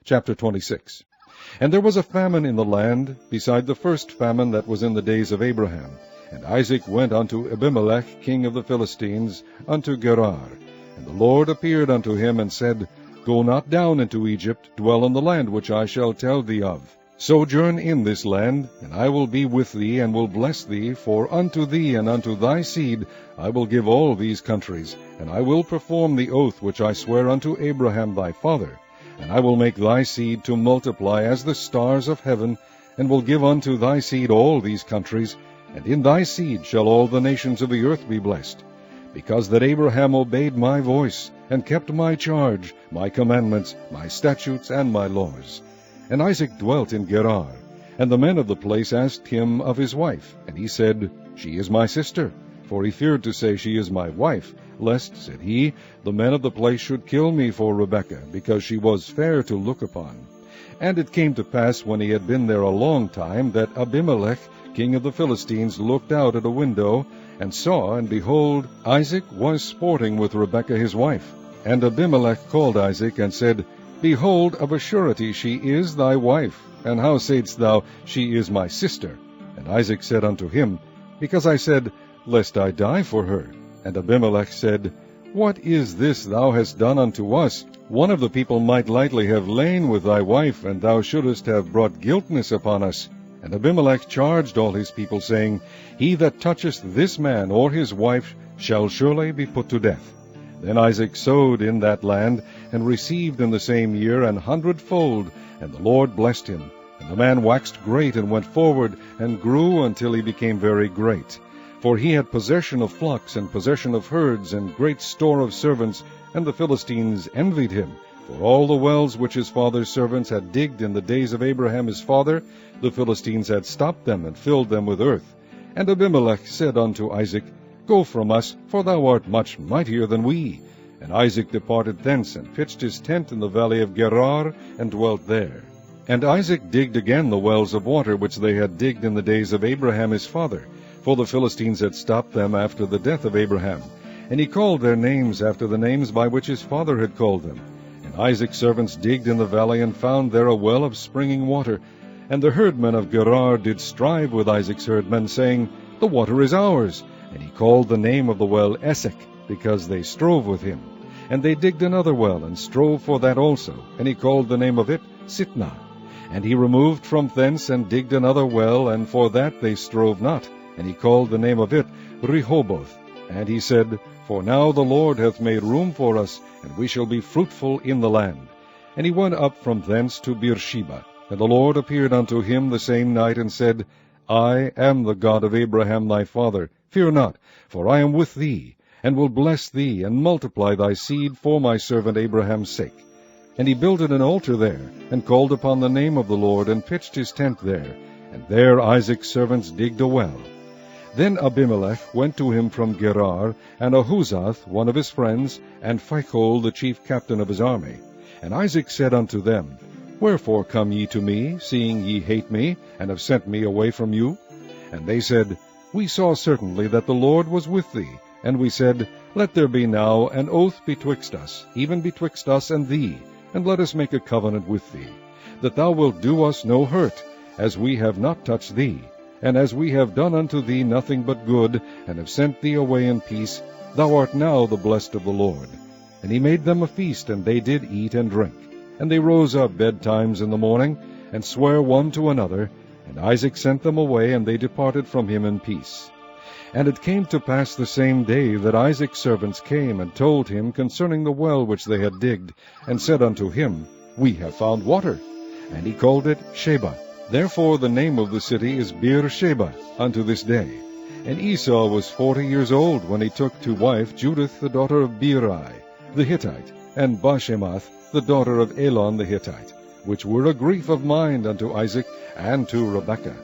Chapter 26. And there was a famine in the land, beside the first famine that was in the days of Abraham. And Isaac went unto Abimelech king of the Philistines, unto Gerar. And the Lord appeared unto him, and said, Go not down into Egypt, dwell in the land which I shall tell thee of. Sojourn in this land, and I will be with thee, and will bless thee, for unto thee and unto thy seed I will give all these countries, and I will perform the oath which I sware unto Abraham thy father. And I will make thy seed to multiply as the stars of heaven, and will give unto thy seed all these countries, and in thy seed shall all the nations of the earth be blessed. Because that Abraham obeyed my voice, and kept my charge, my commandments, my statutes, and my laws. And Isaac dwelt in Gerar. And the men of the place asked him of his wife. And he said, She is my sister. For he feared to say, She is my wife, lest, said he, the men of the place should kill me for Rebekah, because she was fair to look upon. And it came to pass, when he had been there a long time, that Abimelech, king of the Philistines, looked out at a window, and saw, and behold, Isaac was sporting with Rebekah his wife. And Abimelech called Isaac, and said, Behold, of a surety she is thy wife. And how saidst thou, She is my sister? And Isaac said unto him, Because I said, Lest I die for her. And Abimelech said, What is this thou hast done unto us? One of the people might lightly have lain with thy wife, and thou shouldest have brought guiltness upon us. And Abimelech charged all his people, saying, He that toucheth this man or his wife shall surely be put to death. Then Isaac sowed in that land, and received in the same year 100-fold, and the Lord blessed him. And the man waxed great, and went forward, and grew until he became very great. For he had possession of flocks, and possession of herds, and great store of servants, and the Philistines envied him. For all the wells which his father's servants had digged in the days of Abraham his father, the Philistines had stopped them, and filled them with earth. And Abimelech said unto Isaac, Go from us, for thou art much mightier than we. And Isaac departed thence, and pitched his tent in the valley of Gerar, and dwelt there. And Isaac digged again the wells of water which they had digged in the days of Abraham his father, for the Philistines had stopped them after the death of Abraham. And he called their names after the names by which his father had called them. And Isaac's servants digged in the valley, and found there a well of springing water. And the herdmen of Gerar did strive with Isaac's herdmen, saying, The water is ours. And he called the name of the well Esek, because they strove with him. And they digged another well, and strove for that also. And he called the name of it Sitnah. And he removed from thence, and digged another well, and for that they strove not. And he called the name of it Rehoboth. And he said, For now the Lord hath made room for us, and we shall be fruitful in the land. And he went up from thence to Beersheba. And the Lord appeared unto him the same night, and said, I am the God of Abraham thy father. Fear not, for I am with thee, and will bless thee, and multiply thy seed for my servant Abraham's sake. And he builded an altar there, and called upon the name of the Lord, and pitched his tent there. And there Isaac's servants digged a well. Then Abimelech went to him from Gerar, and Ahuzath, one of his friends, and Phicol, the chief captain of his army. And Isaac said unto them, Wherefore come ye to me, seeing ye hate me, and have sent me away from you? And they said, We saw certainly that the Lord was with thee. And we said, Let there be now an oath betwixt us, even betwixt us and thee, and let us make a covenant with thee, that thou wilt do us no hurt, as we have not touched thee. And as we have done unto thee nothing but good, and have sent thee away in peace, thou art now the blessed of the Lord. And he made them a feast, and they did eat and drink. And they rose up betimes in the morning, and sware one to another. And Isaac sent them away, and they departed from him in peace. And it came to pass the same day that Isaac's servants came, and told him concerning the well which they had digged, and said unto him, We have found water. And he called it Sheba. Therefore the name of the city is Beersheba unto this day. And Esau was 40 years old when he took to wife Judith the daughter of Beeri the Hittite, and Bashemath the daughter of Elon the Hittite, which were a grief of mind unto Isaac and to Rebekah.